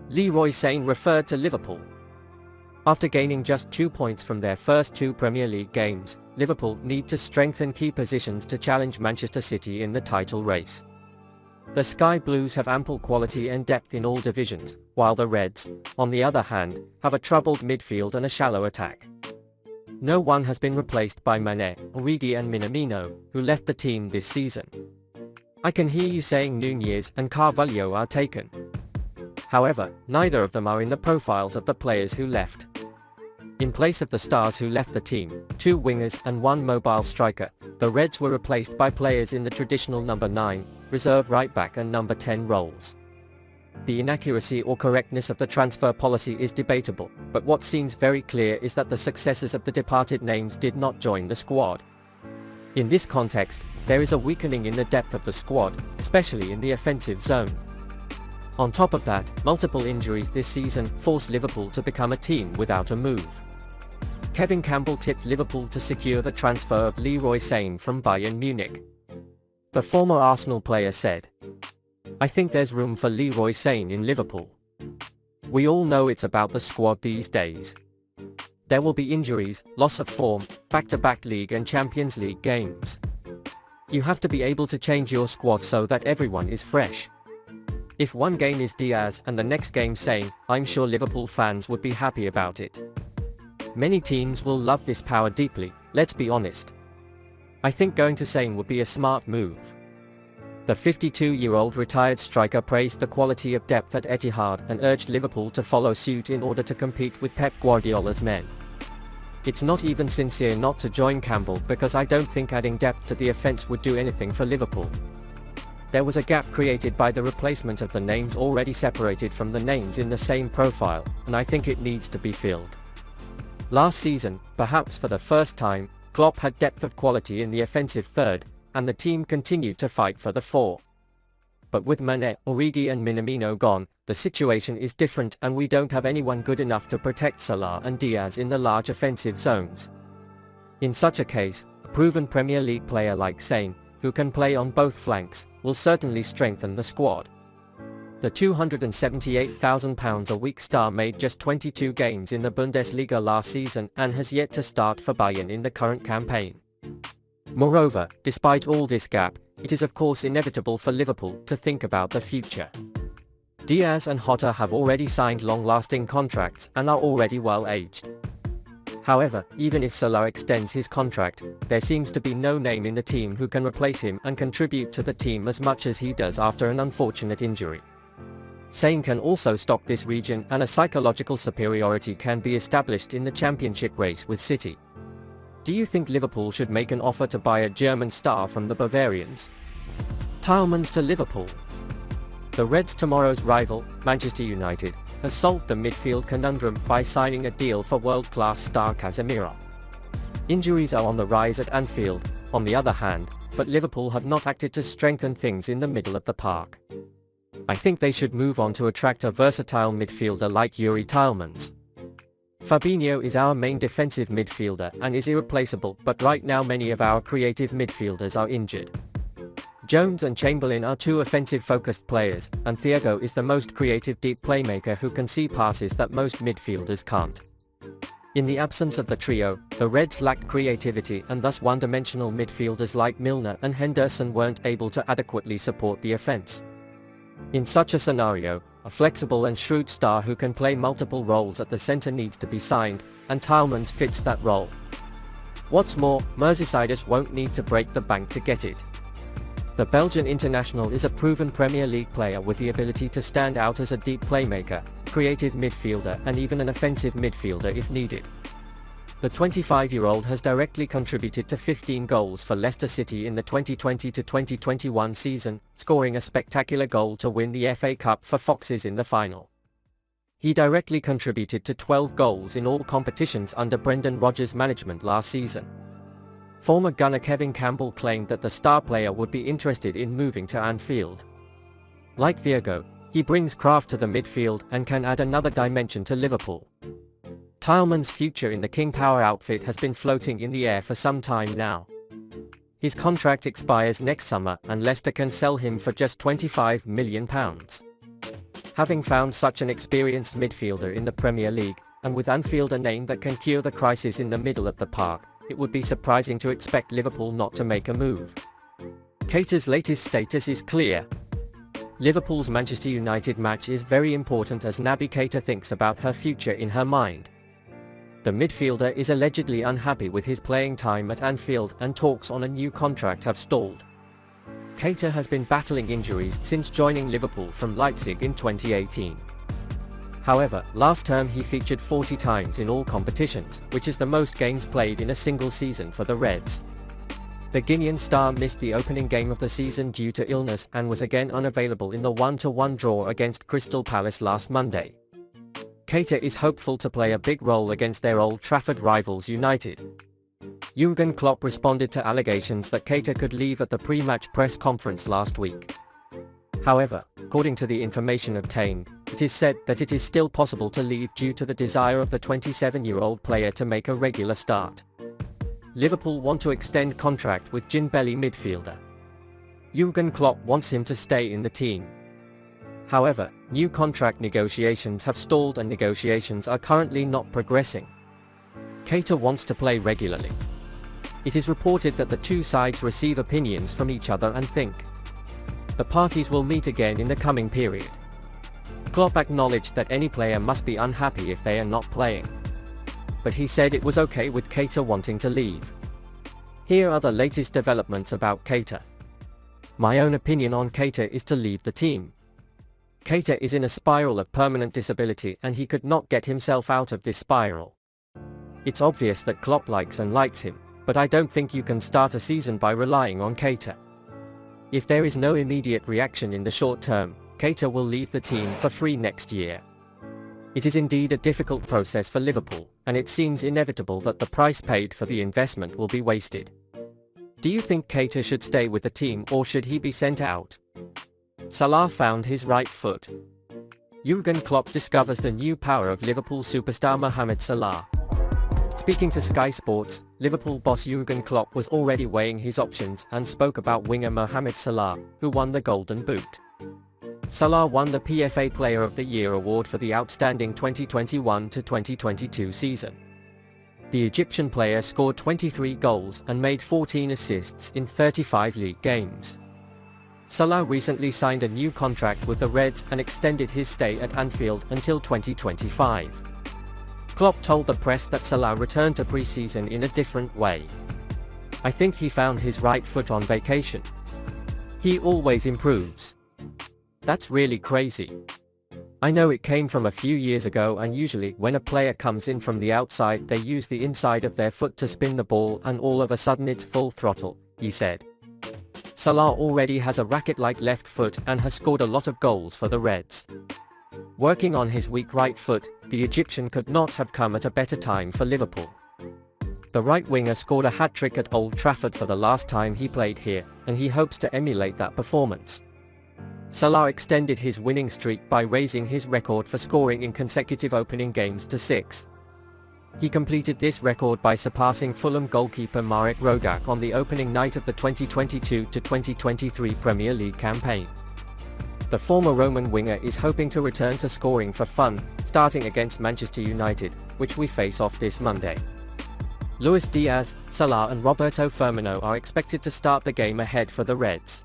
Leroy Sané referred to Liverpool. After gaining just 2 points from their first 2 Premier League games, Liverpool need to strengthen key positions to challenge Manchester City in the title race. The Sky Blues have ample quality and depth in all divisions, while the Reds, on the other hand, have a troubled midfield and a shallow attack. No one has been replaced by Mané, Origi and Minamino, who left the team this season. I can hear you saying Nunez and Carvalho are taken. However, neither of them are in the profiles of the players who left. In place of the stars who left the team, 2 wingers and 1 mobile striker, the Reds were replaced by players in the traditional number 9, reserve right-back and number 10 roles. The inaccuracy or correctness of the transfer policy is debatable, but what seems very clear is that the successors of the departed names did not join the squad. In this context, there is a weakening in the depth of the squad, especially in the offensive zone. On top of that, multiple injuries this season forced Liverpool to become a team without a move. Kevin Campbell tipped Liverpool to secure the transfer of Leroy Sané from Bayern Munich. The former Arsenal player said, "I think there's room for Leroy Sané in Liverpool. We all know it's about the squad these days. There will be injuries, loss of form, back-to-back League and Champions League games. You have to be able to change your squad so that everyone is fresh. If one game is Diaz and the next game Sané, I'm sure Liverpool fans would be happy about it. Many teams will love this power deeply, let's be honest. I think going to Sané would be a smart move." The 52-year-old retired striker praised the quality of depth at Etihad and urged Liverpool to follow suit in order to compete with Pep Guardiola's men. "It's not even sincere not to join Campbell because I don't think adding depth to the offense would do anything for Liverpool. There was a gap created by the replacement of the names already separated from the names in the same profile, and I think it needs to be filled." Last season, perhaps for the first time, Klopp had depth of quality in the offensive third, and the team continued to fight for the 4. But with Mané, Origi and Minamino gone, the situation is different and we don't have anyone good enough to protect Salah and Diaz in the large offensive zones. In such a case, a proven Premier League player like Sané, who can play on both flanks, will certainly strengthen the squad. The £278,000 a week star made just 22 games in the Bundesliga last season and has yet to start for Bayern in the current campaign. Moreover, despite all this gap, it is of course inevitable for Liverpool to think about the future. Diaz and Jota have already signed long-lasting contracts and are already well-aged. However, even if Salah extends his contract, there seems to be no name in the team who can replace him and contribute to the team as much as he does after an unfortunate injury. Sané can also stop this region and a psychological superiority can be established in the championship race with City. Do you think Liverpool should make an offer to buy a German star from the Bavarians? Tielemans to Liverpool. The Reds' tomorrow's rival, Manchester United, has solved the midfield conundrum by signing a deal for world-class star Casemiro. Injuries are on the rise at Anfield, on the other hand, but Liverpool have not acted to strengthen things in the middle of the park. I think they should move on to attract a versatile midfielder like Youri Tielemans. Fabinho is our main defensive midfielder and is irreplaceable, but right now many of our creative midfielders are injured. Jones and Chamberlain are 2 offensive-focused players, and Thiago is the most creative deep playmaker who can see passes that most midfielders can't. In the absence of the trio, the Reds lacked creativity and thus one-dimensional midfielders like Milner and Henderson weren't able to adequately support the offense. In such a scenario, a flexible and shrewd star who can play multiple roles at the center needs to be signed, and Tielemans fits that role. What's more, Merseysiders won't need to break the bank to get it. The Belgian international is a proven Premier League player with the ability to stand out as a deep playmaker, creative midfielder and even an offensive midfielder if needed. The 25-year-old has directly contributed to 15 goals for Leicester City in the 2020-2021 season, scoring a spectacular goal to win the FA Cup for Foxes in the final. He directly contributed to 12 goals in all competitions under Brendan Rodgers' management last season. Former gunner Kevin Campbell claimed that the star player would be interested in moving to Anfield. Like Thiago, he brings craft to the midfield and can add another dimension to Liverpool. Tielemans' future in the King Power outfit has been floating in the air for some time now. His contract expires next summer and Leicester can sell him for just £25 million. Having found such an experienced midfielder in the Premier League, and with Anfield a name that can cure the crisis in the middle of the park, it would be surprising to expect Liverpool not to make a move. Keïta's latest status is clear. Liverpool's Manchester United match is very important as Naby Keïta thinks about her future in her mind. The midfielder is allegedly unhappy with his playing time at Anfield and talks on a new contract have stalled. Keïta has been battling injuries since joining Liverpool from Leipzig in 2018. However, last term he featured 40 times in all competitions, which is the most games played in a single season for the Reds. The Guinean star missed the opening game of the season due to illness and was again unavailable in the 1-1 draw against Crystal Palace last Monday. Keïta is hopeful to play a big role against their Old Trafford rivals United. Jürgen Klopp responded to allegations that Keïta could leave at the pre-match press conference last week. However, according to the information obtained, it is said that it is still possible to leave due to the desire of the 27-year-old player to make a regular start. Liverpool want to extend contract with Ginbelly midfielder. Jürgen Klopp wants him to stay in the team. However, new contract negotiations have stalled and negotiations are currently not progressing. Keïta wants to play regularly. It is reported that the two sides receive opinions from each other and think. The parties will meet again in the coming period. Klopp acknowledged that any player must be unhappy if they are not playing. But he said it was okay with Keïta wanting to leave. Here are the latest developments about Keïta. My own opinion on Keïta is to leave the team. Keïta is in a spiral of permanent disability and he could not get himself out of this spiral. It's obvious that Klopp likes him, but I don't think you can start a season by relying on Keïta. If there is no immediate reaction in the short term, Keïta will leave the team for free next year. It is indeed a difficult process for Liverpool, and it seems inevitable that the price paid for the investment will be wasted. Do you think Keïta should stay with the team or should he be sent out? Salah found his right foot. Jürgen Klopp discovers the new power of Liverpool superstar Mohamed Salah. Speaking to Sky Sports, Liverpool boss Jürgen Klopp was already weighing his options and spoke about winger Mohamed Salah, who won the Golden Boot. Salah won the PFA Player of the Year award for the outstanding 2021-2022 season. The Egyptian player scored 23 goals and made 14 assists in 35 league games. Salah recently signed a new contract with the Reds and extended his stay at Anfield until 2025. Klopp told the press that Salah returned to pre-season in a different way. I think he found his right foot on vacation. He always improves. That's really crazy. I know it came from a few years ago and usually when a player comes in from the outside they use the inside of their foot to spin the ball and all of a sudden it's full throttle, he said. Salah already has a racket-like left foot and has scored a lot of goals for the Reds. Working on his weak right foot, the Egyptian could not have come at a better time for Liverpool. The right winger scored a hat-trick at Old Trafford for the last time he played here, and he hopes to emulate that performance. Salah extended his winning streak by raising his record for scoring in consecutive opening games to 6. He completed this record by surpassing Fulham goalkeeper Marek Rogak on the opening night of the 2022-2023 Premier League campaign. The former Roman winger is hoping to return to scoring for fun, starting against Manchester United, which we face off this Monday. Luis Diaz, Salah and Roberto Firmino are expected to start the game ahead for the Reds.